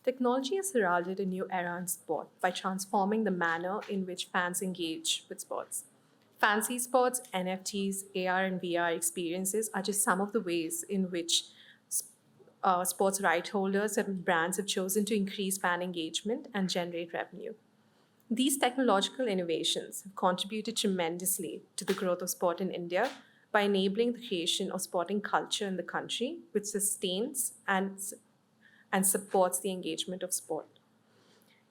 Technology has heralded a new era in sport by transforming the manner in which fans engage with sports. Fancy sports, NFTs, AR and VR experiences are just some of the ways in which sports right holders and brands have chosen to increase fan engagement and generate revenue. These technological innovations have contributed tremendously to the growth of sport in India by enabling the creation of sporting culture in the country, which sustains and supports the engagement of sport.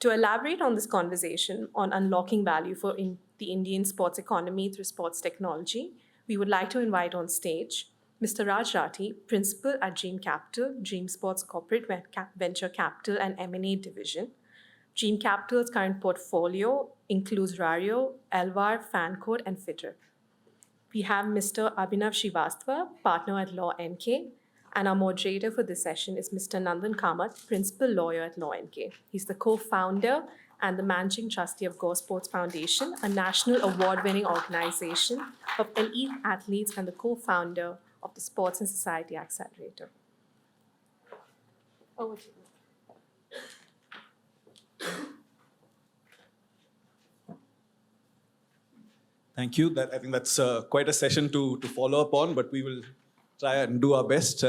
To elaborate on this conversation on unlocking value for the Indian sports economy through sports technology, we would like to invite on stage Mr. Raj Rathi, Principal at Dream Capital, Dream Sports Corporate Venture Capital and M&A Division. Dream Capital's current portfolio includes Rario, Elvar, Fancode, and Fitter. We have Mr. Abhinav Shrivastava, partner at LawNK, and our moderator for this session is Mr. Nandan Kamath, principal lawyer at LawNK. He's the co-founder and the managing trustee of Go Sports Foundation, a national award-winning organization of elite athletes and the co-founder of the Sports and Society Accelerator. Over to you. Thank you. I think that's quite a session to follow up on, but we will try and do our best.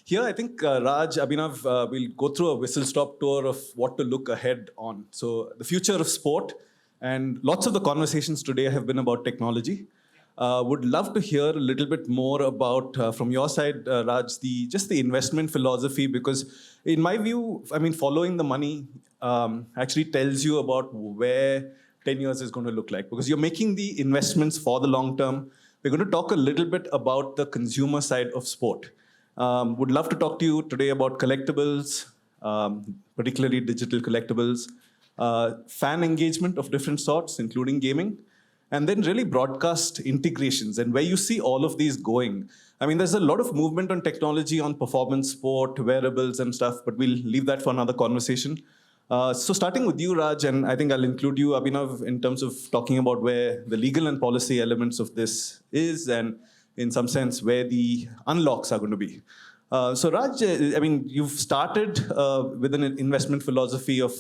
Here, I think Raj, Abhinav will go through a whistle-stop tour of what to look ahead on. So the future of sport, and lots of the conversations today have been about technology. Would love to hear a little bit more about, from your side, Raj, just the investment philosophy, because in my view, I mean, following the money actually tells you about where 10 years is going to look like, because you're making the investments for the long term. We're going to talk a little bit about the consumer side of sport. Would love to talk to you today about collectibles, particularly digital collectibles, fan engagement of different sorts, including gaming, and then really broadcast integrations and where you see all of these going. I mean, there's a lot of movement on technology, on performance sport, wearables and stuff, but we'll leave that for another conversation. So starting with you, Raj, and I think I'll include you, Abhinav, in terms of talking about where the legal and policy elements of this is, and in some sense, where the unlocks are going to be. So Raj, I mean, you've started with an investment philosophy of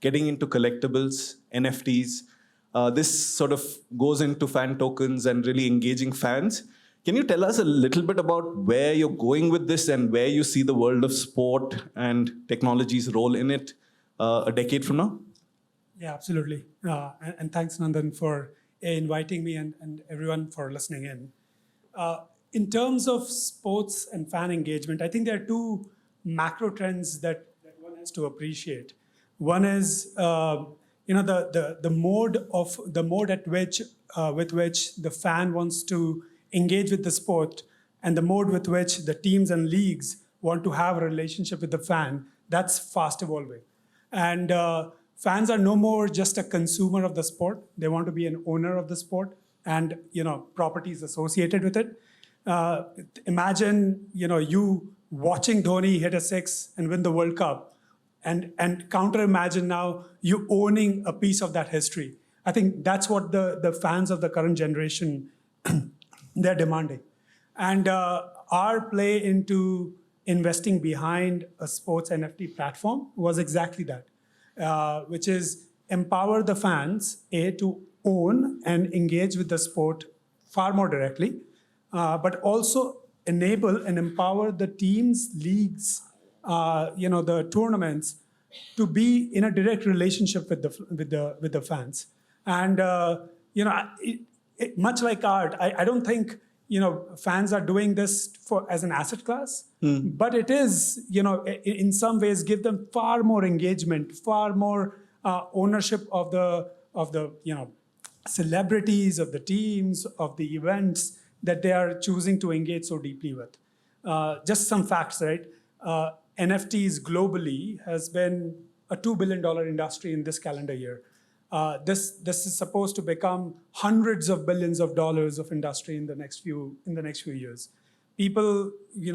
getting into collectibles, NFTs. This sort of goes into fan tokens and really engaging fans. Can you tell us a little bit about where you're going with this and where you see the world of sport and technology's role in it a decade from now? Yeah, absolutely. And thanks, Nandan, for inviting me and everyone for listening in. In terms of sports and fan engagement, I think there are two macro trends that one has to appreciate. One is the mode at which with which the fan wants to engage with the sport, and the mode with which the teams and leagues want to have a relationship with the fan. That's fast evolving. And fans are no more just a consumer of the sport. They want to be an owner of the sport and properties associated with it. Imagine you watching Dhoni hit a six and win the World Cup, and counter imagine now you owning a piece of that history. I think that's what the fans of the current generation they're demanding. And our play into investing behind a sports NFT platform was exactly that, which is empower the fans, to own and engage with the sport far more directly, but also enable and empower the teams, leagues, the tournaments to be in a direct relationship with the fans. And much like art, I don't think fans are doing this as an asset class, but it is, in some ways give them far more engagement, far more ownership of the celebrities, of the teams, of the events that they are choosing to engage so deeply with. Just some facts, right? NFTs globally has been a $2 billion industry in this calendar year. This is supposed to become hundreds of billions of dollars of industry in the next few years. People,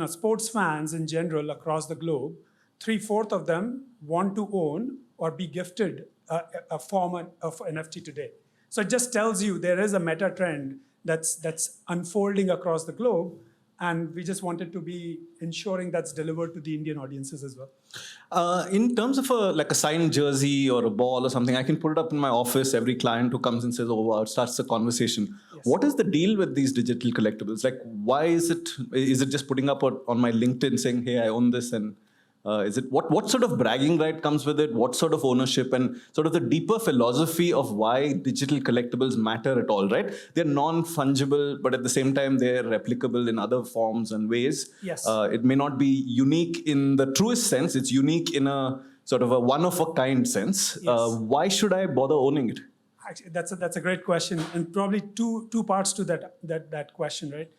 sports fans in general across the globe, 3/4 of them want to own or be gifted a form of NFT today. So it just tells you there is a meta trend that's unfolding across the globe, And we just wanted to be ensuring that's delivered to the Indian audiences as well. In terms of a signed jersey or a ball or something, I can put it up in my office. Every client who comes and says, "Oh wow," starts the conversation. Yes. What is the deal with these digital collectibles? Like, why is it? Is it just putting up on my LinkedIn saying, "Hey, I own this," and is it what sort of bragging right comes with it? What sort of ownership and sort of the deeper philosophy of why digital collectibles matter at all? Right? They're non-fungible, but at the same time they're replicable in other forms and ways. Yes. It may not be unique in the truest sense. It's unique in a sort of a one-of-a-kind sense. Yes. Why should I bother owning it? Actually, that's a great question, and probably two parts to that question, right?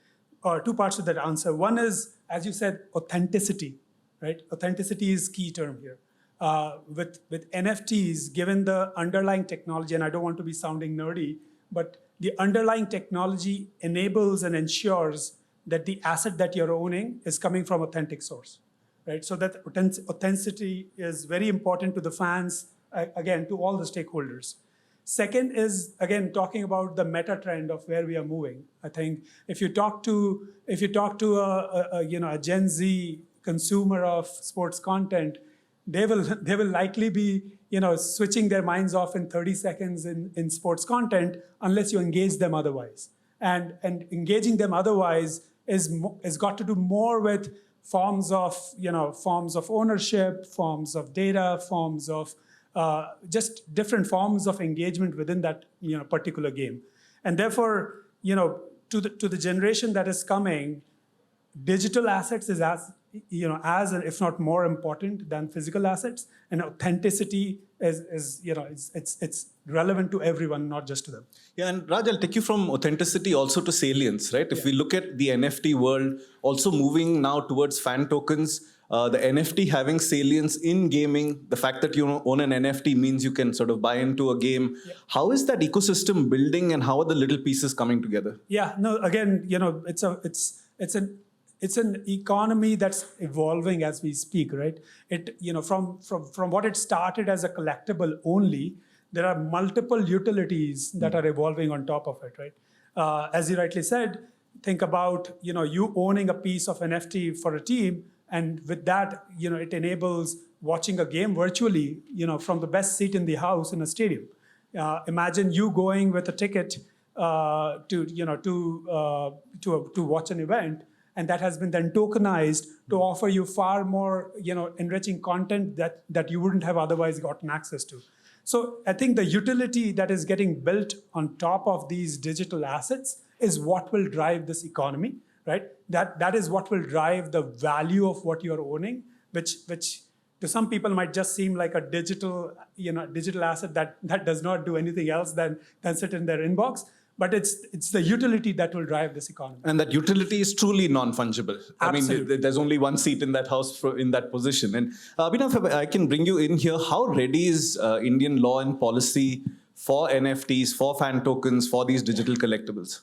Or two parts to that answer. One is, as you said, authenticity, right? Authenticity is key term here. With NFTs, given the underlying technology, and I don't want to be sounding nerdy, but the underlying technology enables and ensures that the asset that you're owning is coming from authentic source, right? So that authenticity is very important to the fans, again, to all the stakeholders. Second is, again, talking about the meta trend of where we are moving. I think if you talk to a Gen Z consumer of sports content, they will likely be switching their minds off in 30 seconds in sports content unless you engage them otherwise. And engaging them otherwise is got to do more with forms of ownership, forms of data, forms of just different forms of engagement within that particular game. And therefore, to the generation that is coming, digital assets is as if not more important than physical assets, and authenticity is it's relevant to everyone, not just to them. Yeah, and Raj, I'll take you from authenticity also to salience, right? If we look at the NFT world, also moving now towards fan tokens, the NFT having salience in gaming, the fact that you own an NFT means you can sort of buy into a game. Yeah. How is that ecosystem building, and how are the little pieces coming together? Yeah, no, again, it's an economy that's evolving as we speak, right? It from what it started as a collectible only, there are multiple utilities that are evolving on top of it, right? As you rightly said, think about you owning a piece of NFT for a team, and with that, it enables watching a game virtually, from the best seat in the house in a stadium. Imagine you going with a ticket to watch an event, and that has been then tokenized to offer you far more enriching content that you wouldn't have otherwise gotten access to. So I think the utility that is getting built on top of these digital assets is what will drive this economy, right? That is what will drive the value of what you're owning, which to some people might just seem like a digital asset that does not do anything else than sit in their inbox. But it's the utility that will drive this economy. And that utility is truly non-fungible. Absolutely. I mean, there's only one seat in that house in that position. And Abhinav, I can bring you in here. How ready is Indian law and policy for NFTs, for fan tokens, for these digital collectibles?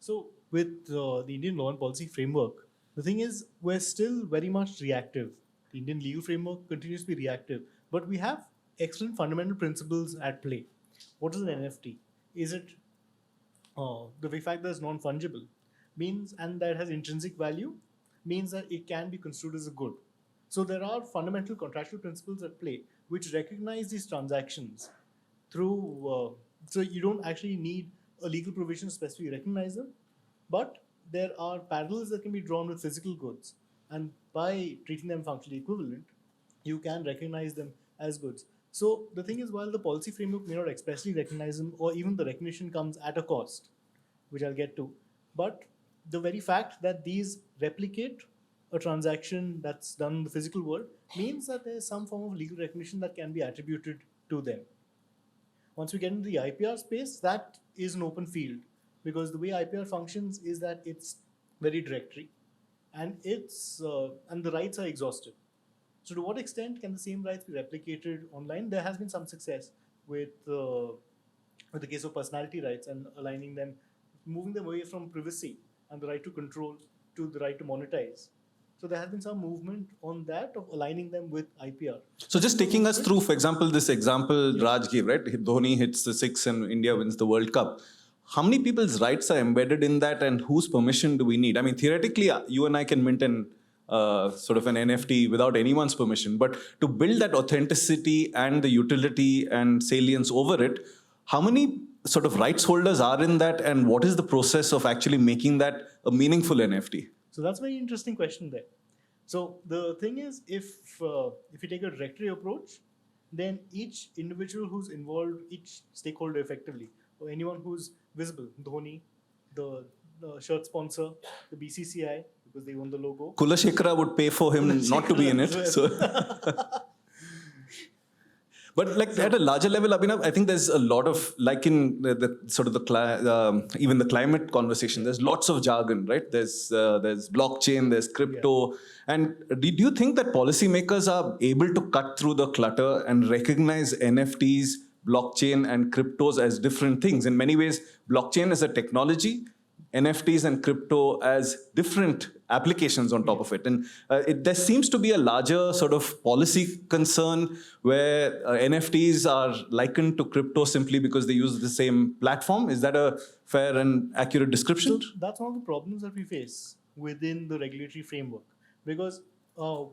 So with the Indian law and policy framework, the thing is we're still very much reactive. The Indian legal framework continues to be reactive. But we have excellent fundamental principles at play. What is an NFT? Is it the very fact that it's non-fungible means, and that it has intrinsic value, means that it can be construed as a good. So there are fundamental contractual principles at play which recognize these transactions through, so you don't actually need a legal provision to specifically recognize them, but there are parallels that can be drawn with physical goods, and by treating them functionally equivalent, you can recognize them as goods. So the thing is, while the policy framework may not expressly recognize them, or even the recognition comes at a cost, which I'll get to, but the very fact that these replicate a transaction that's done in the physical world means that there's some form of legal recognition that can be attributed to them. Once we get into the IPR space, that is an open field, because the way IPR functions is that it's very directory, and and the rights are exhaustive. So to what extent can the same rights be replicated online? There has been some success with the case of personality rights and aligning them, moving them away from privacy and the right to control to the right to monetize. So there has been some movement on that of aligning them with IPR. So just taking us through, for example, this example Raj gave, right? Dhoni hits the six and India wins the World Cup. how many people's rights are embedded in that, and whose permission do we need? I mean, theoretically, you and I can mint sort of an NFT without anyone's permission, but to build that authenticity and the utility and salience over it, how many sort of rights holders are in that, and what is the process of actually making that a meaningful NFT? So that's a very interesting question there. So the thing is, if you take a directory approach, then each individual who's involved, each stakeholder effectively, or anyone who's visible, Dhoni, the shirt sponsor, the BCCI, because they own the logo. Kulashekara would pay for him not to be in it. So. But like at a larger level, Abhinav, I think there's a lot of, like in the sort of even the climate conversation, there's lots of jargon, right? There's blockchain, there's crypto. Yeah. And do you think that policymakers are able to cut through the clutter and recognize NFTs, blockchain, and cryptos as different things? In many ways, blockchain is a technology, NFTs and crypto as different applications on top of it. And there seems to be a larger sort of policy concern where NFTs are likened to crypto simply because they use the same platform. Is that a fair and accurate description? So that's one of the problems that we face within the regulatory framework. Because while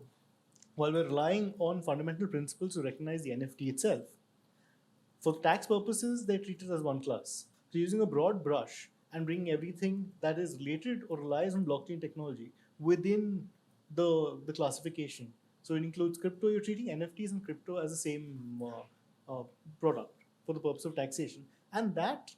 we're relying on fundamental principles to recognize the NFT itself, for tax purposes, they're treated as one class. So using a broad brush and bringing everything that is related or relies on blockchain technology within the classification. So it includes crypto. You're treating NFTs and crypto as the same product for the purpose of taxation. And that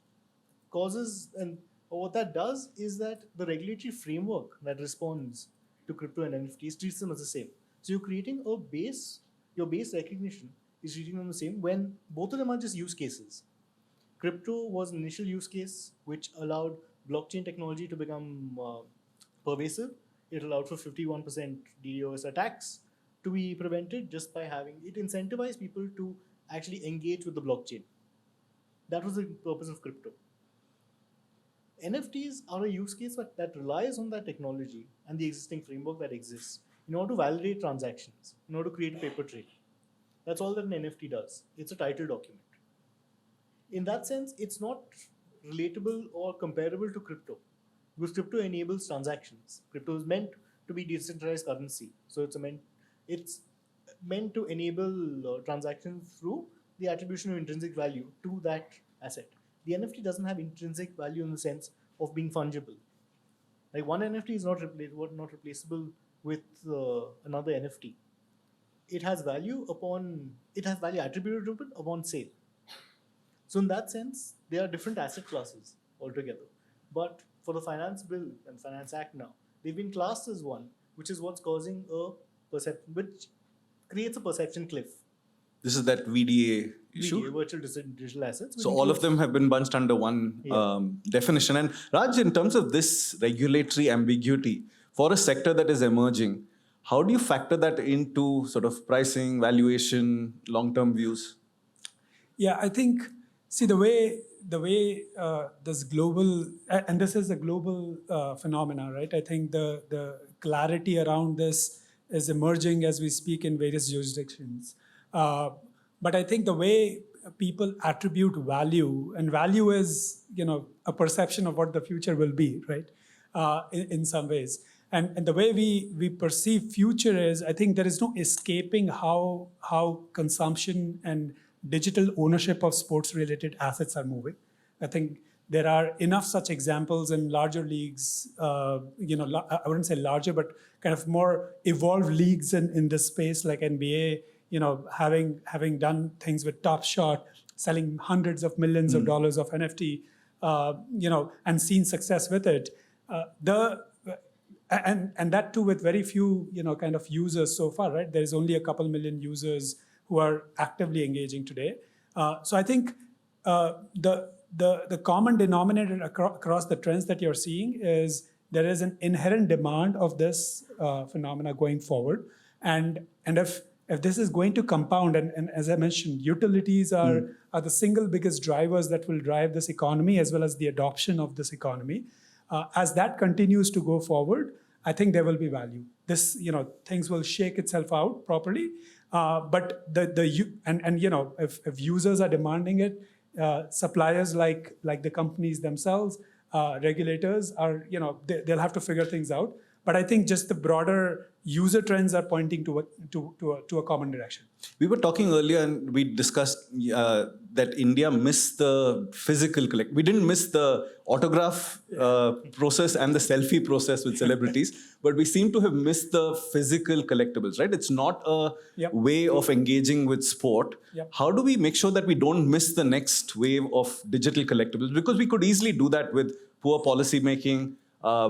causes, and what that does is that the regulatory framework that responds to crypto and NFTs treats them as the same. So you're creating a base, your base recognition is treating them the same when both of them are just use cases. Crypto was an initial use case which allowed blockchain technology to become pervasive. It allowed for 51% DDoS attacks to be prevented just by having it incentivized people to actually engage with the blockchain. That was the purpose of crypto. NFTs are a use case that relies on that technology and the existing framework that exists in order to validate transactions, in order to create a paper trail. That's all that an NFT does. It's a title document. In that sense, it's not relatable or comparable to crypto, because crypto enables transactions. Crypto is meant to be decentralized currency, so it's meant to enable transactions through the attribution of intrinsic value to that asset. The NFT doesn't have intrinsic value in the sense of being fungible. Like one NFT is not replaceable with another NFT. It has value attributed to it upon sale. So in that sense, they are different asset classes altogether. But for the Finance Bill and Finance Act now, they've been classed as one, which is what's causing which creates a perception cliff. This is that VDA issue? VDA, virtual digital assets. So all of them have been bunched under one definition. And Raj, in terms of this regulatory ambiguity for a sector that is emerging, how do you factor that into sort of pricing, valuation, long-term views? Yeah, I think, see, the way this global, and this is a global phenomena, right? I think the clarity around this is emerging as we speak in various jurisdictions. But I think the way people attribute value, and value is, a perception of what the future will be, right? In some ways. And the way we perceive future is, I think there is no escaping how consumption and digital ownership of sports-related assets are moving. I think there are enough such examples in larger leagues, I wouldn't say larger, but kind of more evolved leagues in this space, like NBA, having done things with Top Shot, selling hundreds of millions of dollars of NFT, and seen success with it. And that too with very few, kind of users so far, right? There's only a couple million users who are actively engaging today. So I think the common denominator across the trends that you're seeing is there is an inherent demand of this phenomena going forward. And if this is going to compound, and as I mentioned, utilities are the single biggest drivers that will drive this economy as well as the adoption of this economy. As that continues to go forward, I think there will be value. This, things will shake itself out properly. But if users are demanding it, suppliers like the companies themselves, regulators are, they'll have to figure things out. But I think just the broader user trends are pointing to a common direction. We were talking earlier and we discussed that India missed the physical collect. We didn't miss the autograph process and the selfie process with celebrities, but we seem to have missed the physical collectibles, right? It's not a way of engaging with sport. How do we make sure that we don't miss the next wave of digital collectibles? Because we could easily do that with poor policy making,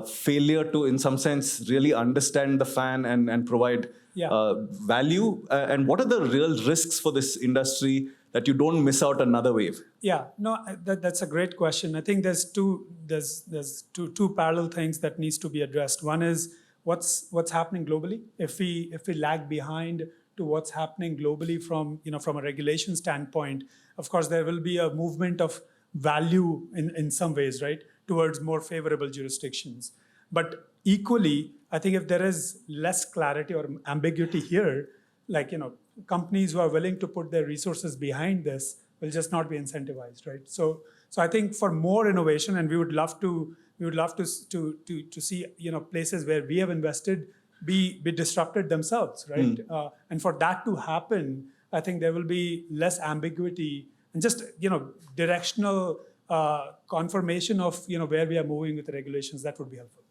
failure to, in some sense, really understand the fan and provide value. And what are the real risks for this industry that you don't miss out another wave? Yeah, no, that's a great question. I think there's two parallel things that needs to be addressed. One is what's happening globally. If we lag behind to what's happening globally from a regulation standpoint, of course there will be a movement of value in some ways, right, towards more favorable jurisdictions. But equally, I think if there is less clarity or ambiguity here, companies who are willing to put their resources behind this will just not be incentivized, right? So I think for more innovation, and we would love to see places where we have invested be disrupted themselves, right? And for that to happen, I think there will be less ambiguity and just directional confirmation of where we are moving with the regulations. That would be helpful.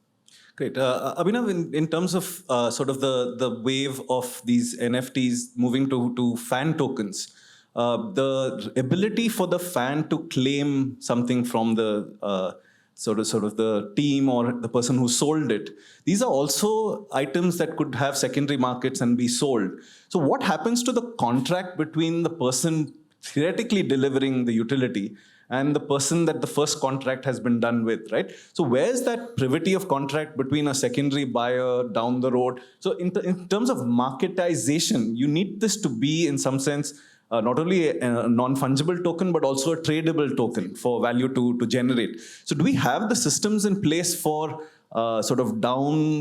Great. Abhinav, in terms of sort of the wave of these NFTs moving to fan tokens, the ability for the fan to claim something from the sort of the team or the person who sold it, these are also items that could have secondary markets and be sold. So what happens to the contract between the person theoretically delivering the utility and the person that the first contract has been done with, right? So where's that privity of contract between a secondary buyer down the road? So in terms of marketization, you need this to be, in some sense, not only a non-fungible token, but also a tradable token for value to generate. So do we have the systems in place for sort of downstream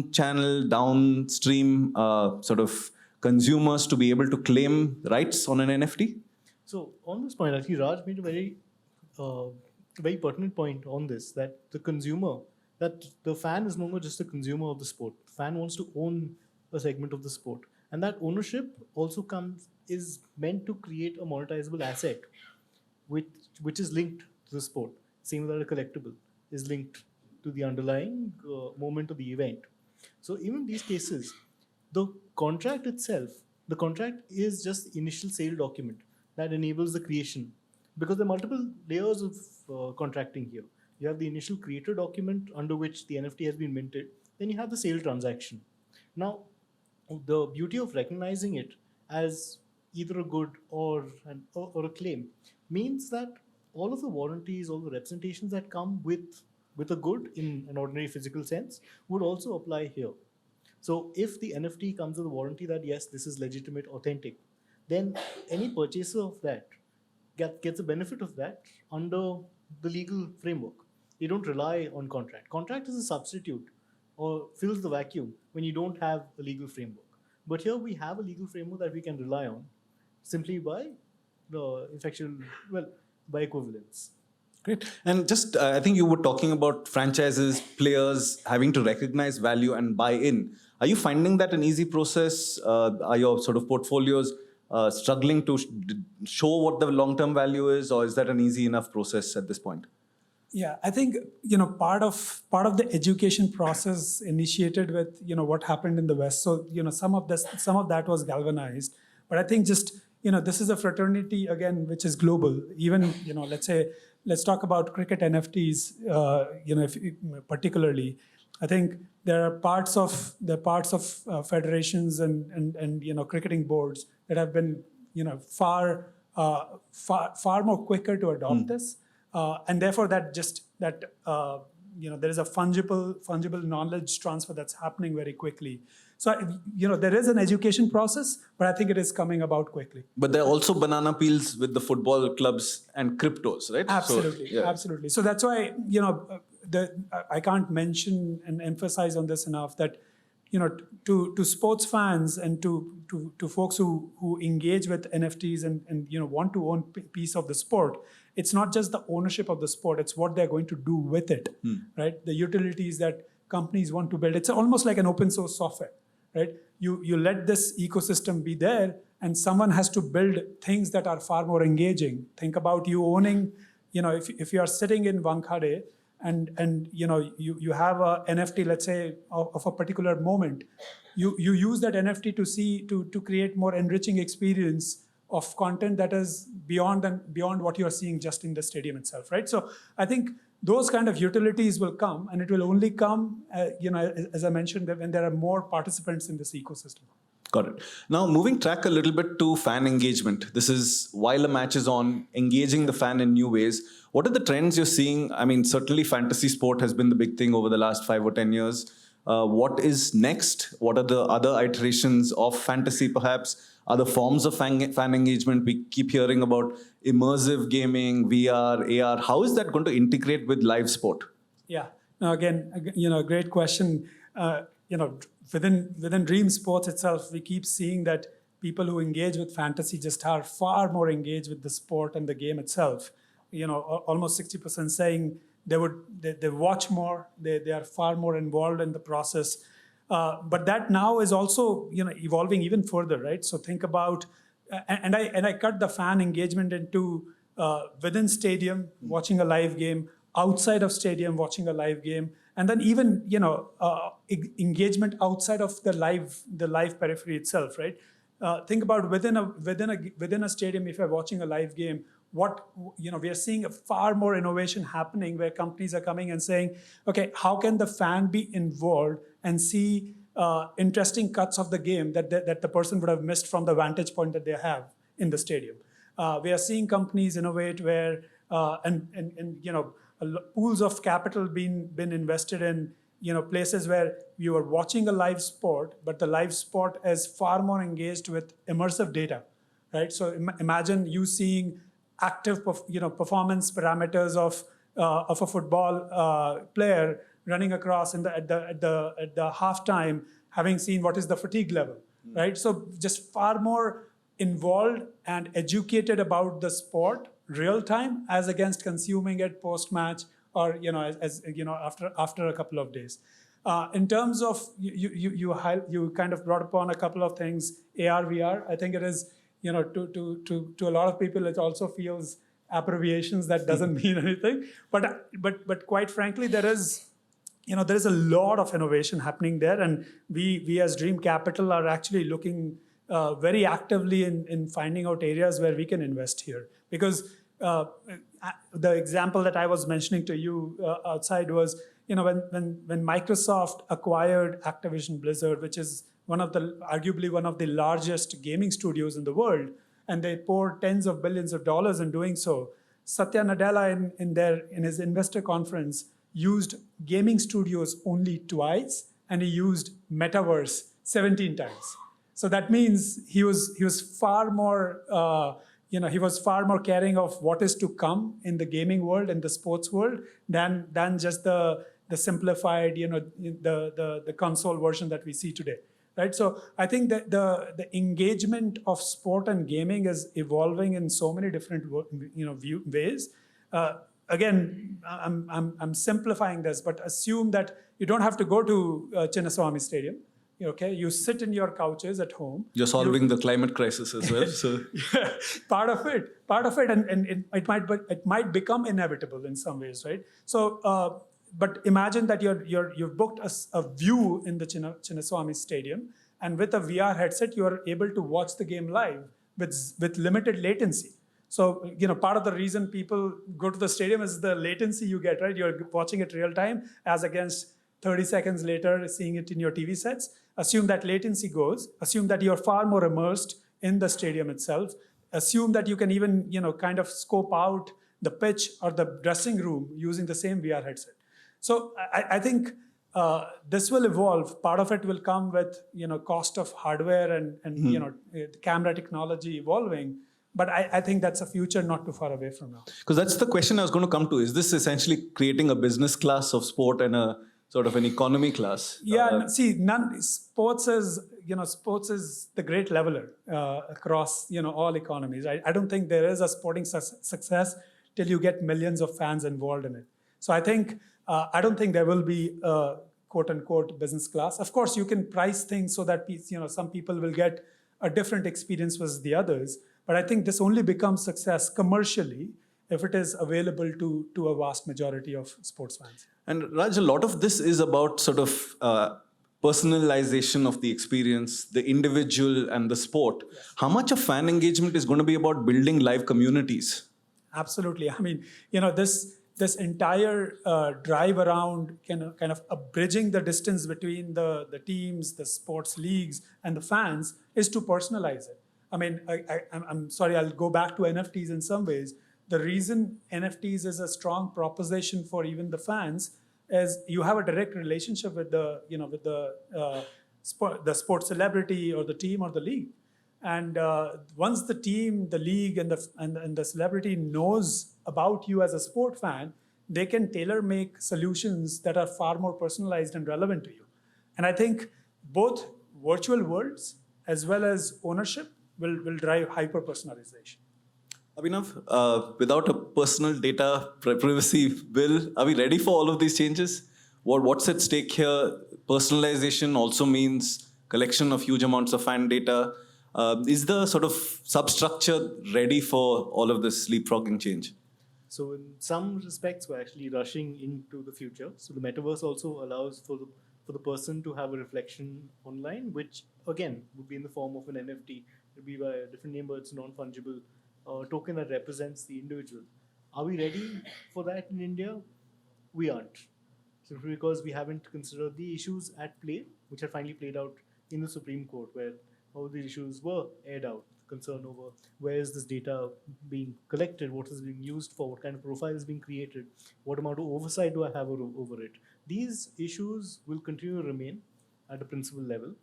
sort of consumers to be able to claim rights on an NFT? So on this point, actually, Raj made a very pertinent point on this, that the consumer, that the fan is no longer just a consumer of the sport. The fan wants to own a segment of the sport. And that ownership also is meant to create a monetizable asset, which is linked to the sport. Same that a collectible is linked to the underlying moment of the event. So even in these cases, the contract itself, the contract is just the initial sale document that enables the creation. Because there are multiple layers of contracting here. You have the initial creator document under which the NFT has been minted. Then you have the sale transaction. Now, the beauty of recognizing it as either a good or a claim means that all of the warranties, all the representations that come with a good in an ordinary physical sense would also apply here. So if the NFT comes with a warranty that yes, this is legitimate, authentic, then any purchaser of that gets a benefit of that under the legal framework. You don't rely on contract. Contract is a substitute or fills the vacuum when you don't have a legal framework. But here we have a legal framework that we can rely on simply by by equivalence. Great. And just, I think you were talking about franchises, players having to recognize value and buy in. Are you finding that an easy process? Are your sort of portfolios struggling to show what the long-term value is, or is that an easy enough process at this point? Yeah, I think part of the education process initiated with what happened in the West. So some of that was galvanized, but I think just this is a fraternity again which is global. Even let's talk about cricket NFTs. Particularly, I think there are parts of federations and cricketing boards that have been far more quicker to adopt this. And therefore, there is a fungible knowledge transfer that's happening very quickly. So there is an education process, but I think it is coming about quickly. But there are also banana peels with the football clubs and cryptos, right? Absolutely, absolutely. So that's why I can't mention and emphasize on this enough that to sports fans and to folks who engage with NFTs and want to own piece of the sport, it's not just the ownership of the sport, it's what they're going to do with it, right? The utilities that companies want to build. It's almost like an open source software, right? You let this ecosystem be there, and someone has to build things that are far more engaging. Think about you owning, if you are sitting in Wankhede and you have a NFT, let's say, of a particular moment, you use that NFT to create more enriching experience of content that is beyond what you are seeing just in the stadium itself, right? So I think those kind of utilities will come, and it will only come, as I mentioned, when there are more participants in this ecosystem. Got it. Now, moving track a little bit to fan engagement. This is while a match is on, engaging the fan in new ways. What are the trends you're seeing? I mean, certainly fantasy sport has been the big thing over the last 5 or 10 years. What is next? What are the other iterations of fantasy, perhaps? Other forms of fan engagement? We keep hearing about immersive gaming, VR, AR. How is that going to integrate with live sport? Yeah. Now, again, great question. Within Dream Sports itself, we keep seeing that people who engage with fantasy just are far more engaged with the sport and the game itself. Almost 60% saying they watch more, they are far more involved in the process. But that now is also evolving even further, right? So think about, and I cut the fan engagement into within stadium watching a live game, outside of stadium watching a live game, and then even engagement outside of the live periphery itself, right? Think about within a stadium, if you're watching a live game, we are seeing a far more innovation happening where companies are coming and saying, okay, how can the fan be involved and see interesting cuts of the game that the person would have missed from the vantage point that they have in the stadium. We are seeing companies innovate where pools of capital been invested in places where you are watching a live sport, but the live sport is far more engaged with immersive data, right? So imagine you seeing active performance parameters of a football player running across at the halftime, having seen what is the fatigue level, right? So just far more involved and educated about the sport real time as against consuming it post match or after a couple of days. In terms of you kind of brought upon a couple of things, AR VR. I think it is to a lot of people it also feels abbreviations that doesn't mean anything. But quite frankly, there is a lot of innovation happening there, and we as Dream Capital are actually looking very actively in finding out areas where we can invest here. Because the example that I was mentioning to you outside was, when Microsoft acquired Activision Blizzard, which is arguably one of the largest gaming studios in the world, and they poured tens of billions of dollars in doing so. Satya Nadella in his investor conference used gaming studios only twice, and he used metaverse 17 times. So that means he was far more caring of what is to come in the gaming world and the sports world than just the simplified the console version that we see today, right? So I think that the engagement of sport and gaming is evolving in so many different ways. Again, I'm simplifying this, but assume that you don't have to go to Chinnaswamy Stadium. Okay, you sit in your couches at home. You're solving the climate crisis as well. So yeah, part of it, and it might become inevitable in some ways, right? So, but imagine that you've booked a view in the Chinnaswamy Stadium, and with a VR headset, you are able to watch the game live with limited latency. So, part of the reason people go to the stadium is the latency you get, right? You're watching it real time as against 30 seconds later seeing it in your TV sets. Assume that latency goes. Assume that you're far more immersed in the stadium itself. Assume that you can even, kind of scope out the pitch or the dressing room using the same VR headset. So I think this will evolve. Part of it will come with, cost of hardware and camera technology evolving. But I think that's a future not too far away from now. Because that's the question I was going to come to. Is this essentially creating a business class of sport and a sort of an economy class? Yeah, sports is the great leveler across all economies. I don't think there is a sporting success till you get millions of fans involved in it. So I think, I don't think there will be a quote unquote business class. Of course, you can price things so that some people will get a different experience versus the others. But I think this only becomes success commercially if it is available to a vast majority of sports fans. And Raj, a lot of this is about sort of personalization of the experience, the individual and the sport. Yes. How much of fan engagement is going to be about building live communities? Absolutely. I mean, this entire drive around kind of bridging the distance between the teams, the sports leagues, and the fans is to personalize it. I mean, I'm sorry, I'll go back to NFTs in some ways. The reason NFTs is a strong proposition for even the fans is you have a direct relationship with the sports celebrity or the team or the league. And once the team, the league, and the celebrity knows about you as a sport fan, they can tailor make solutions that are far more personalized and relevant to you. And I think both virtual worlds as well as ownership will drive hyper personalization. Abhinav, without a personal data privacy bill, are we ready for all of these changes? What's at stake here? Personalization also means collection of huge amounts of fan data. Is the sort of substructure ready for all of this leapfrogging change? So in some respects, we're actually rushing into the future. So the metaverse also allows for the person to have a reflection online, which again would be in the form of an NFT. It would be by a different name, but it's non-fungible token that represents the individual. Are we ready for that in India? We aren't. Simply because we haven't considered the issues at play, which have finally played out in the Supreme Court, where all these issues were aired out. Concern over where is this data being collected, what is being used for, what kind of profile is being created, what amount of oversight do I have over it. These issues will continue to remain at a principal level.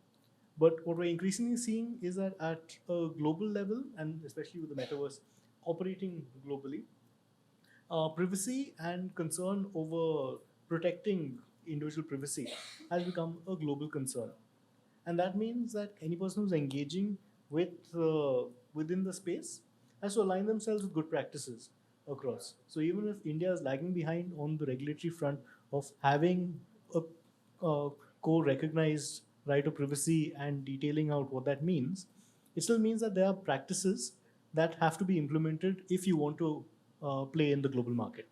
But what we're increasingly seeing is that at a global level, and especially with the metaverse operating globally, privacy and concern over protecting individual privacy has become a global concern. And that means that any person who's engaging within the space has to align themselves with good practices across. So even if India is lagging behind on the regulatory front of having a co-recognized right of privacy and detailing out what that means, it still means that there are practices that have to be implemented if you want to play in the global market.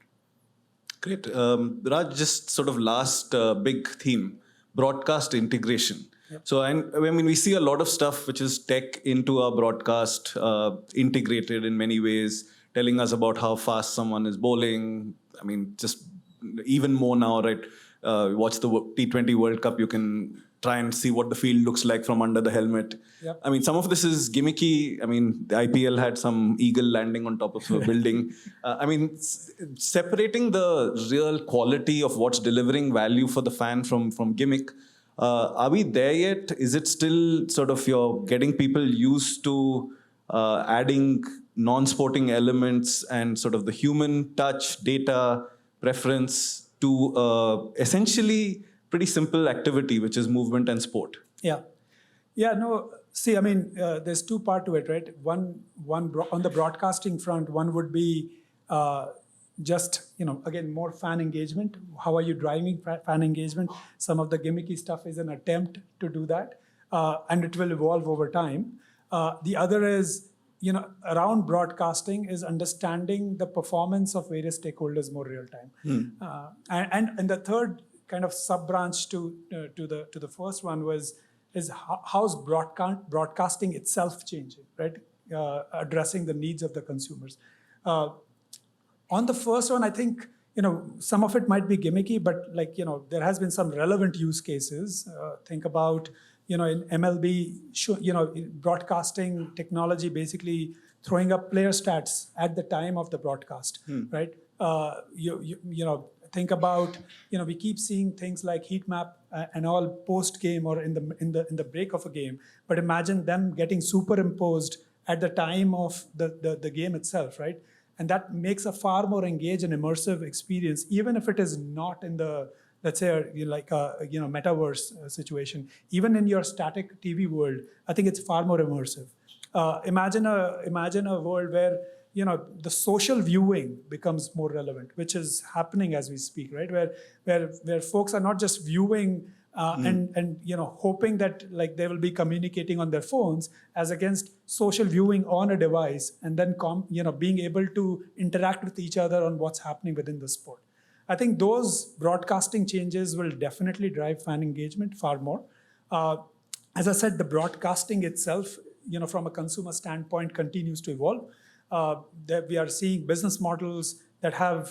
Great. Raj, just sort of last big theme, broadcast integration. Yep. So, I mean, we see a lot of stuff which is tech into our broadcast, integrated in many ways, telling us about how fast someone is bowling. I mean, just even more now, right? Watch the T20 World Cup, you can try and see what the field looks like from under the helmet. Yep. I mean, some of this is gimmicky. I mean, the IPL had some eagle landing on top of a building. I mean, separating the real quality of what's delivering value for the fan from gimmick. Are we there yet? Is it still sort of you're getting people used to adding non-sporting elements and sort of the human touch, data, preference to essentially pretty simple activity, which is movement and sport? Yeah. No. See, I mean, there's two parts to it, right? One on the broadcasting front, one would be just, again, more fan engagement. How are you driving fan engagement? Some of the gimmicky stuff is an attempt to do that, and it will evolve over time. The other is, around broadcasting is understanding the performance of various stakeholders more real time. And the third kind of sub-branch to the first one is how's broadcasting itself changing, right? Addressing the needs of the consumers. On the first one, I think, some of it might be gimmicky, but there has been some relevant use cases. Think about, in MLB, broadcasting technology basically throwing up player stats at the time of the broadcast, right? Think about, we keep seeing things like heat map and all post game or in the break of a game, but imagine them getting superimposed at the time of the game itself, right? And that makes a far more engaged and immersive experience, even if it is not in the, let's say, metaverse situation. Even in your static TV world, I think it's far more immersive. Imagine a world where the social viewing becomes more relevant, which is happening as we speak, right? Where folks are not just viewing and hoping that like they will be communicating on their phones, as against social viewing on a device, and then being able to interact with each other on what's happening within the sport. I think those broadcasting changes will definitely drive fan engagement far more. As I said, the broadcasting itself, from a consumer standpoint, continues to evolve. That we are seeing business models that have,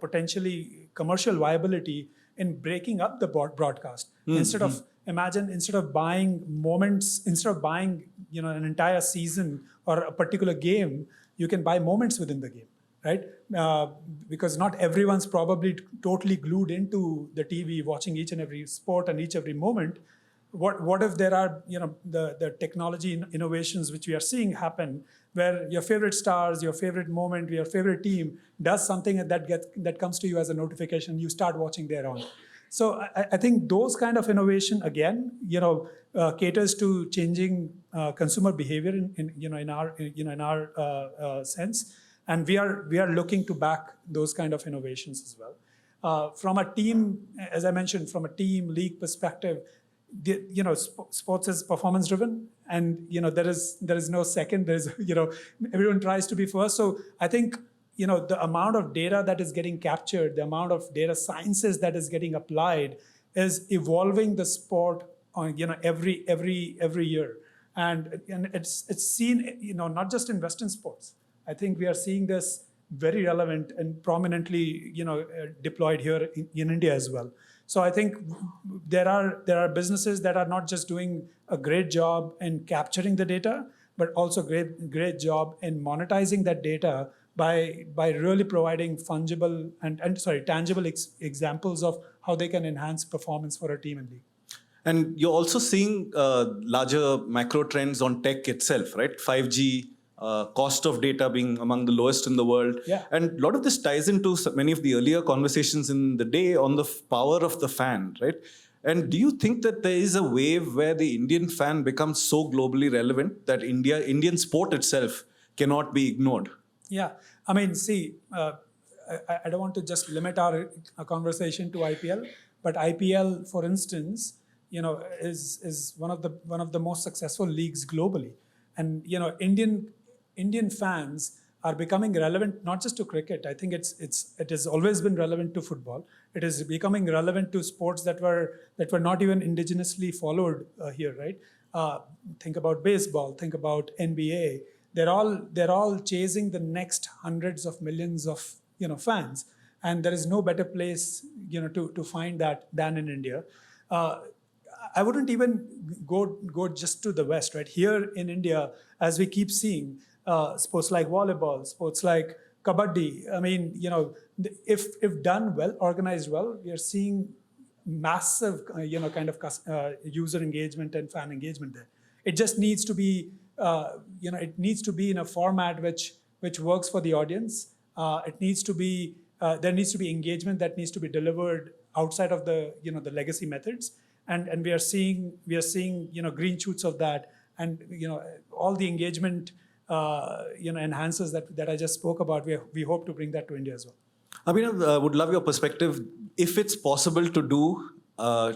potentially commercial viability in breaking up the broadcast. Instead of buying moments, instead of buying, an entire season or a particular game, you can buy moments within the game, right? Because not everyone's probably totally glued into the TV watching each and every sport and each every moment. What if there are the technology innovations which we are seeing happen, where your favorite stars, your favorite moment, your favorite team does something that comes to you as a notification, you start watching there on. So I think those kind of innovation again, caters to changing consumer behavior in our sense, and we are looking to back those kind of innovations as well. From a team, as I mentioned, from a team league perspective, sports is performance driven, and there is no second. There's everyone tries to be first. So I think the amount of data that is getting captured, the amount of data sciences that is getting applied, is evolving the sport on every year, and it's seen not just in Western sports. I think we are seeing this very relevant and prominently deployed here in India as well. So I think there are businesses that are not just doing a great job in capturing the data, but also great job in monetizing that data by really providing fungible and tangible examples of how they can enhance performance for a team and league. And you're also seeing larger macro trends on tech itself, right? 5G, cost of data being among the lowest in the world. Yeah. And a lot of this ties into many of the earlier conversations in the day on the power of the fan, right? And do you think that there is a wave where the Indian fan becomes so globally relevant that Indian sport itself cannot be ignored? Yeah, I mean, see, I don't want to just limit our conversation to IPL, but IPL, for instance, is one of the most successful leagues globally, and Indian fans are becoming relevant not just to cricket. I think it has always been relevant to football. It is becoming relevant to sports that were not even indigenously followed here, right? Think about baseball. Think about NBA. They're all chasing the next hundreds of millions of fans, and there is no better place to find that than in India. I wouldn't even go just to the West, right? Here in India, as we keep seeing, sports like volleyball, sports like kabaddi. I mean, if done well, organized well, we are seeing massive, kind of user engagement and fan engagement there. It just needs to be, it needs to be in a format which works for the audience. It needs to be, there needs to be engagement that needs to be delivered outside of the legacy methods, and we are seeing green shoots of that, and all the engagement enhancers that I just spoke about. We hope to bring that to India as well. Abhinav, would love your perspective. If it's possible to do,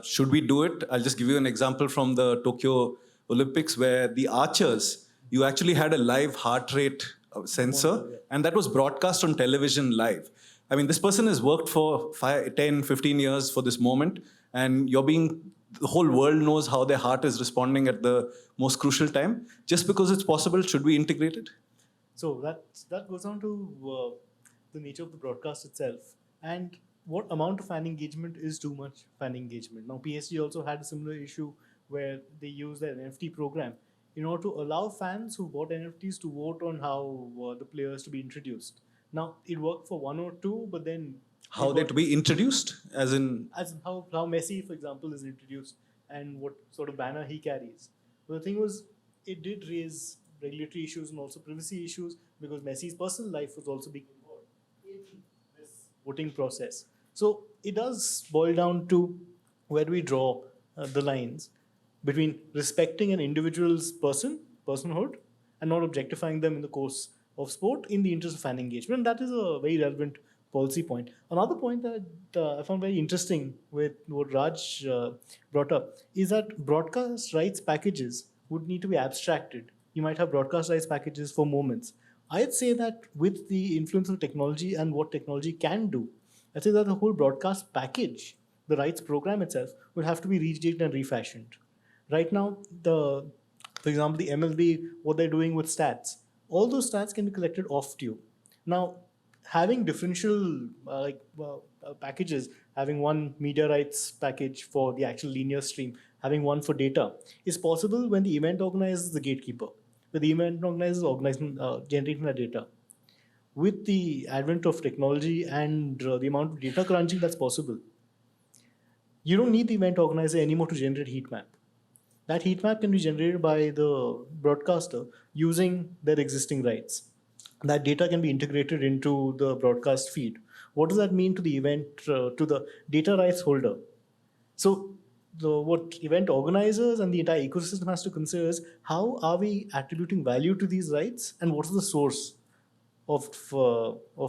should we do it? I'll just give you an example from the Tokyo Olympics, where the archers, you actually had a live heart rate sensor, and that was broadcast on television live. I mean, this person has worked for 5, 10, 15 years for this moment, and the whole world knows how their heart is responding at the most crucial time. Just because it's possible, should we integrate it? So that goes on to the nature of the broadcast itself, and what amount of fan engagement is too much fan engagement. Now, PSG also had a similar issue where they used their NFT program in order to allow fans who bought NFTs to vote on how the players to be introduced. Now, it worked for one or two, but then How they to be introduced, as how Messi, for example, is introduced and what sort of banner he carries. But the thing was, it did raise regulatory issues and also privacy issues, because Messi's personal life was also being involved in this voting process. So it does boil down to where do we draw the lines between respecting an individual's personhood and not objectifying them in the course of sport in the interest of fan engagement. And that is a very relevant policy point. Another point that I found very interesting with what Raj brought up is that broadcast rights packages would need to be abstracted. You might have broadcast rights packages for moments. I'd say that with the influence of technology and what technology can do, I'd say that the whole broadcast package, the rights program itself, will have to be rejigged and refashioned. Right now, for example, the MLB, what they're doing with stats, all those stats can be collected off tube. Now, having differential packages, having one media rights package for the actual linear stream, having one for data, is possible when the event organizer is the gatekeeper, when the event organizer is generating the data. With the advent of technology and the amount of data crunching that's possible, you don't need the event organizer anymore to generate heat map. That heat map can be generated by the broadcaster using their existing rights. That data can be integrated into the broadcast feed. What does that mean to the event, to the data rights holder? So, what event organizers and the entire ecosystem has to consider is how are we attributing value to these rights and what is the source of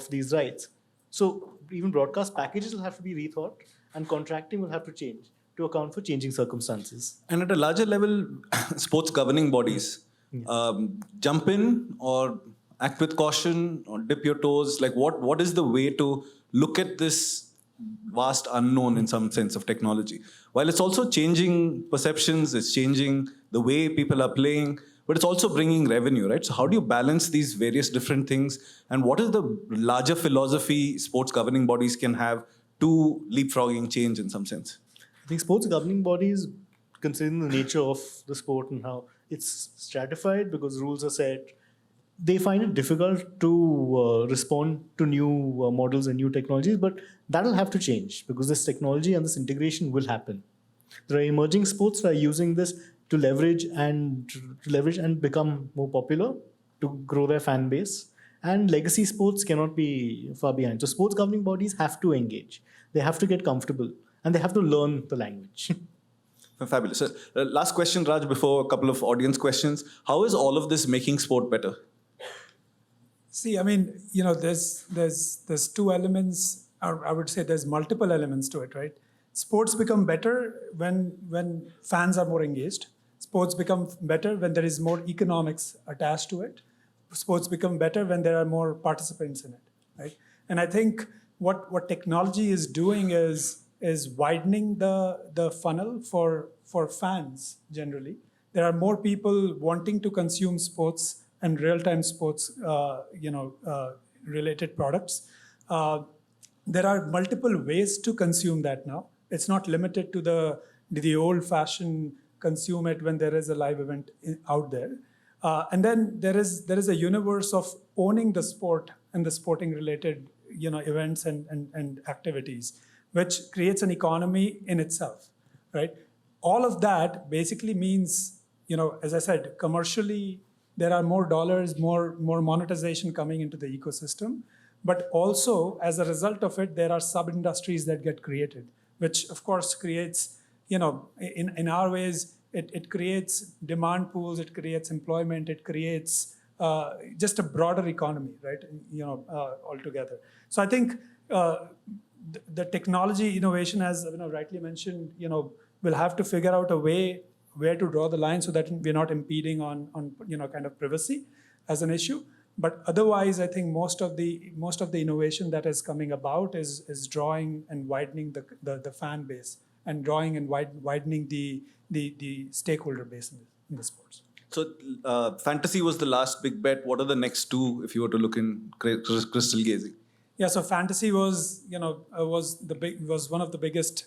these rights. So, even broadcast packages will have to be rethought and contracting will have to change to account for changing circumstances. And at a larger level, sports governing bodies jump in or act with caution or dip your toes. Like what is the way to look at this vast unknown in some sense of technology? While it's also changing perceptions, it's changing the way people are playing, but it's also bringing revenue, right? So how do you balance these various different things? And what is the larger philosophy sports governing bodies can have to leapfrogging change in some sense? I think sports governing bodies, considering the nature of the sport and how it's stratified because rules are set, they find it difficult to respond to new models and new technologies, but that'll have to change because this technology and this integration will happen. There are emerging sports that are using this to leverage and become more popular, to grow their fan base. And legacy sports cannot be far behind. So sports governing bodies have to engage. They have to get comfortable and they have to learn the language. Fabulous. So, last question, Raj, before a couple of audience questions. How is all of this making sport better? See, I mean, there's two elements, or I would say there's multiple elements to it, right? Sports become better when fans are more engaged. Sports become better when there is more economics attached to it. Sports become better when there are more participants in it, right? And I think what technology is doing is widening the funnel for fans generally. There are more people wanting to consume sports and real-time sports, related products. There are multiple ways to consume that now. It's not limited to the old-fashioned consume it when there is a live event out there. And then there is a universe of owning the sport and the sporting-related events and activities, which creates an economy in itself, right? All of that basically means, as I said, commercially, there are more dollars, more monetization coming into the ecosystem. But also, as a result of it, there are sub-industries that get created, which of course creates, in our ways, it creates demand pools, it creates employment, it creates just a broader economy, right? Altogether. So I think the technology innovation, as Abhinav rightly mentioned, we'll have to figure out a way where to draw the line so that we're not impeding on kind of privacy as an issue. But otherwise, I think most of the innovation that is coming about is drawing and widening the fan base and drawing and widening the stakeholder base in the sports. So fantasy was the last big bet. What are the next two if you were to look in crystal gazing? Yeah, so fantasy was was one of the biggest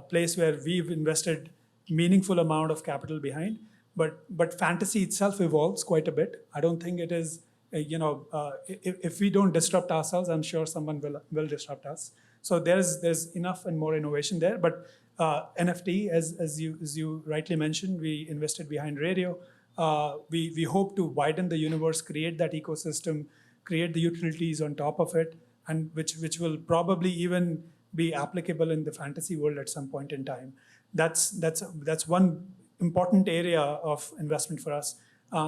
place where we've invested meaningful amount of capital behind. But fantasy itself evolves quite a bit. I don't think it is, if we don't disrupt ourselves, I'm sure someone will disrupt us. So there's enough and more innovation there. But NFT, as you rightly mentioned, we invested behind radio. We hope to widen the universe, create that ecosystem, create the utilities on top of it, and which will probably even be applicable in the fantasy world at some point in time. That's one important area of investment for us.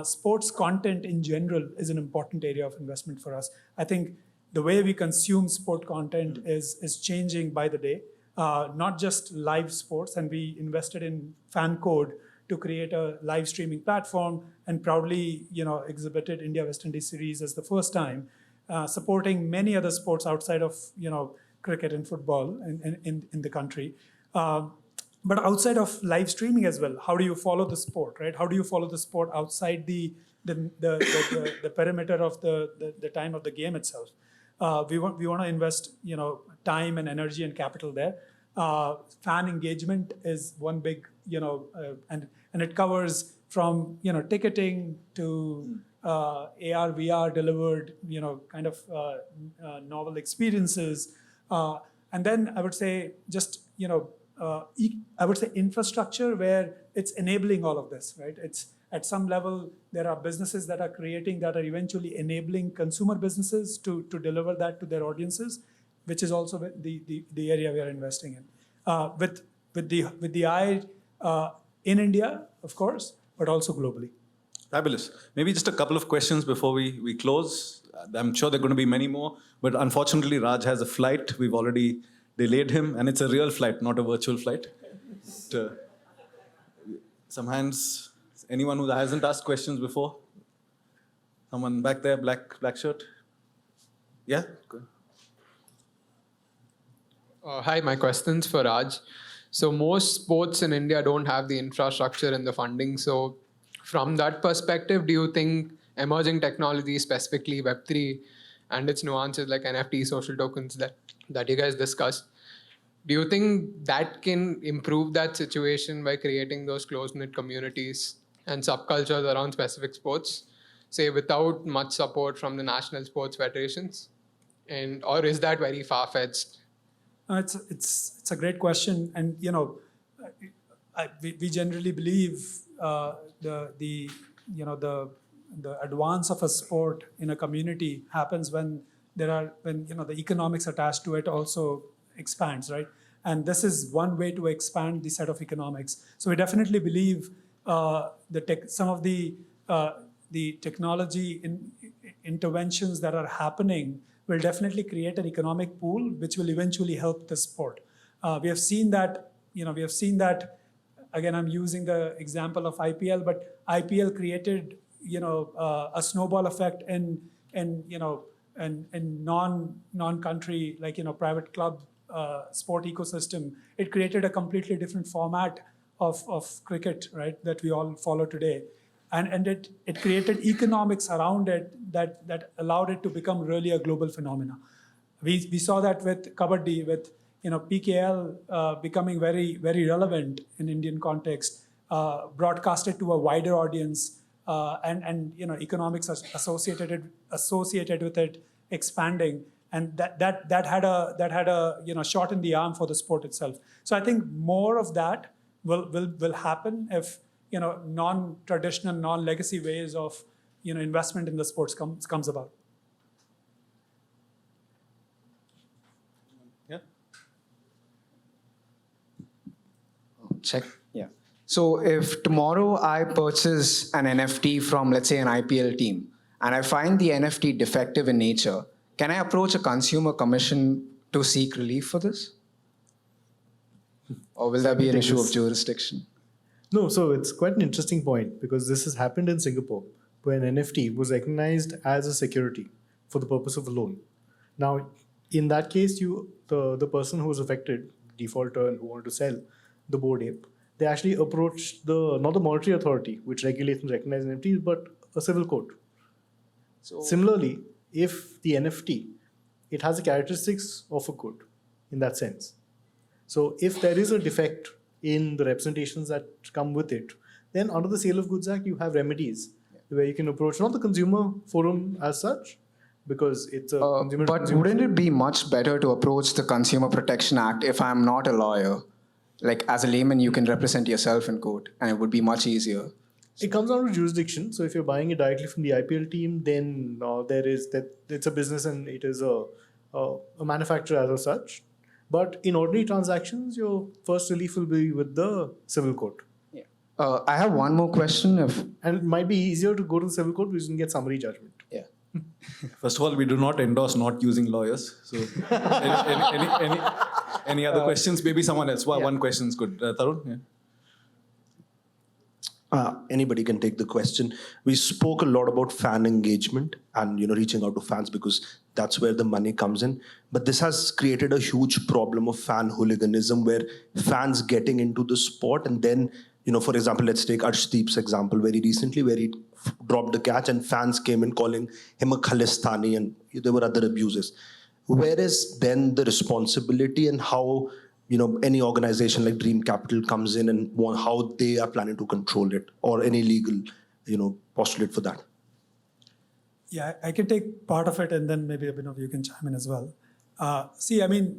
sports content in general is an important area of investment for us. I think the way we consume sport content is changing by the day, not just live sports. And we invested in Fan Code to create a live streaming platform and proudly, exhibited India West Indies series as the first time, supporting many other sports outside of, cricket and football in the country. But outside of live streaming as well, how do you follow the sport, right? How do you follow the sport outside the perimeter of the time of the game itself? We want to invest, time and energy and capital there. Fan engagement is one big, and it covers from ticketing to AR VR delivered, kind of novel experiences, and then I would say just I would say infrastructure where it's enabling all of this, right? It's at some level there are businesses that are creating that are eventually enabling consumer businesses to deliver that to their audiences, which is also the area we are investing in, with the eye in India, of course, but also globally. Fabulous. Maybe just a couple of questions before we close. I'm sure there are going to be many more, but unfortunately Raj has a flight. We've already delayed him, and it's a real flight, not a virtual flight. Some hands. Anyone who hasn't asked questions before? Someone back there, black shirt. Yeah? Go ahead. Hi, my question's for Raj. So most sports in India don't have the infrastructure and the funding. So from that perspective, do you think emerging technology, specifically Web3 and its nuances like NFT, social tokens that you guys discussed, do you think that can improve that situation by creating those close-knit communities and subcultures around specific sports, say without much support from the national sports federations? Or is that very far-fetched? It's a great question, and we generally believe the advance of a sport in a community happens when the economics attached to it also expands, right? And this is one way to expand the set of economics. So we definitely believe some of the technology interventions that are happening will definitely create an economic pool, which will eventually help the sport. We have seen that. Again, I'm using the example of IPL, but IPL created a snowball effect in non-country, like private club sport ecosystem. It created a completely different format of cricket, right, that we all follow today. And it created economics around it that allowed it to become really a global phenomena. We saw that with Kabaddi, with PKL becoming very, very relevant in Indian context, broadcasted to a wider audience, and economics associated with it expanding, and that had a shot in the arm for the sport itself. So I think more of that will happen if non-traditional, non-legacy ways of investment in the sports comes about. Yeah. Check. Yeah. So if tomorrow I purchase an NFT from, let's say, an IPL team, and I find the NFT defective in nature, can I approach a consumer commission to seek relief for this? Or will that be an issue of jurisdiction? No, so it's quite an interesting point, because this has happened in Singapore, where an NFT was recognized as a security for the purpose of a loan. Now, in that case, the person who was affected, defaulter, and who wanted to sell the Bored Ape, they actually approached not the monetary authority, which regulates and recognizes NFTs, but a civil court. So, similarly, if the NFT, it has the characteristics of a good in that sense. So if there is a defect in the representations that come with it, then under the Sale of Goods Act, you have remedies where you can approach not the consumer forum as such, because it's a consumer. But wouldn't it be much better to approach the Consumer Protection Act if I'm not a lawyer? Like, as a layman, you can represent yourself in court, and it would be much easier. It comes down to jurisdiction. So if you're buying it directly from the IPL team, then it's a business and it is a manufacturer as such. But in ordinary transactions, your first relief will be with the civil court. Yeah. I have one more question. And it might be easier to go to the civil court because you can get summary judgment. Yeah. First of all, we do not endorse not using lawyers. So, any other questions? Maybe someone else. One question is good. Tarun? Yeah. Anybody can take the question. We spoke a lot about fan engagement and reaching out to fans because that's where the money comes in. But this has created a huge problem of fan hooliganism where fans getting into the sport and then, for example, let's take Arshdeep's example very recently where he dropped the catch and fans came in calling him a Khalistani and there were other abuses. Where is then the responsibility and how any organization like Dream Capital comes in and how they are planning to control it or any legal, postulate for that? Yeah, I can take part of it and then maybe Abhinav, you can chime in as well.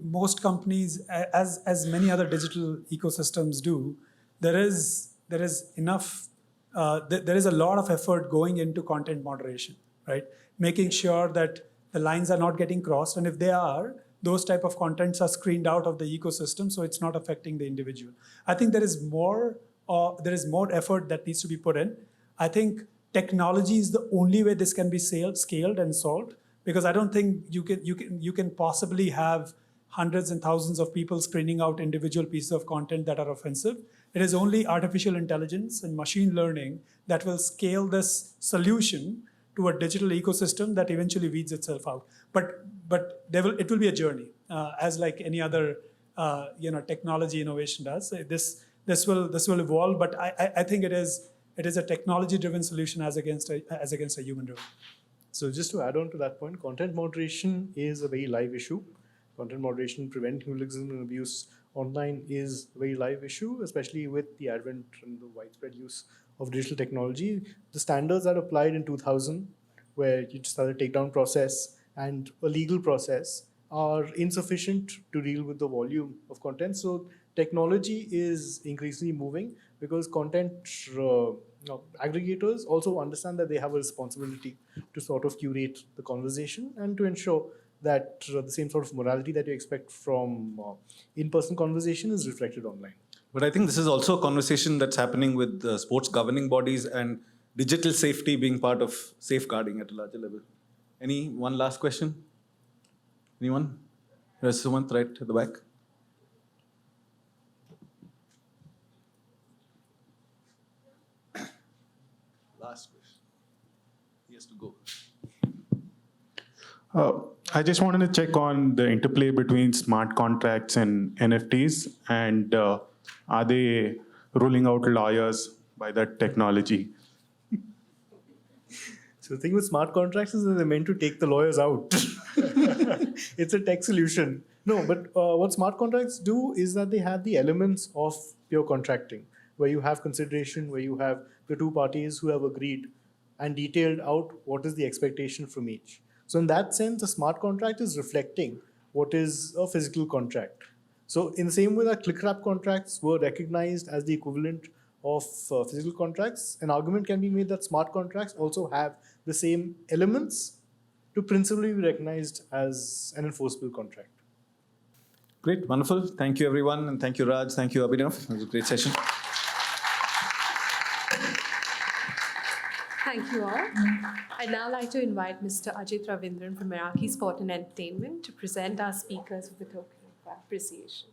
Most companies, as many other digital ecosystems do, there is enough, there is a lot of effort going into content moderation, right? Making sure that the lines are not getting crossed, and if they are, those type of contents are screened out of the ecosystem, so it's not affecting the individual. I think there is more effort that needs to be put in. I think technology is the only way this can be scaled and solved, because I don't think you can possibly have hundreds and thousands of people screening out individual pieces of content that are offensive. It is only artificial intelligence and machine learning that will scale this solution to a digital ecosystem that eventually weeds itself out. But it will be a journey, as like any other technology innovation does. This will evolve, but I think it is a technology-driven solution as against a human-driven. So just to add on to that point, content moderation is a very live issue. Content moderation, prevent hooliganism and abuse online is a very live issue, especially with the advent and the widespread use of digital technology. The standards that applied in 2000, where you just had a takedown process and a legal process, are insufficient to deal with the volume of content. So technology is increasingly moving because content aggregators also understand that they have a responsibility to sort of curate the conversation and to ensure that the same sort of morality that you expect from in-person conversation is reflected online. But I think this is also a conversation that's happening with sports governing bodies and digital safety being part of safeguarding at a larger level. One last question? Anyone? There's someone right at the back. Last question. He has to go. I just wanted to check on the interplay between smart contracts and NFTs, and are they ruling out lawyers by that technology? So the thing with smart contracts is that they're meant to take the lawyers out. It's a tech solution. No, but what smart contracts do is that they have the elements of pure contracting, where you have consideration, where you have the two parties who have agreed and detailed out what is the expectation from each. So in that sense, a smart contract is reflecting what is a physical contract. So in the same way that click-wrap contracts were recognized as the equivalent of physical contracts, an argument can be made that smart contracts also have the same elements to principally be recognized as an enforceable contract. Great, wonderful. Thank you, everyone. And thank you, Raj. Thank you, Abhinav. It was a great session. Thank you all. I'd now like to invite Mr. Ajit Ravindran from Meraki Sport and Entertainment to present our speakers with the token of appreciation.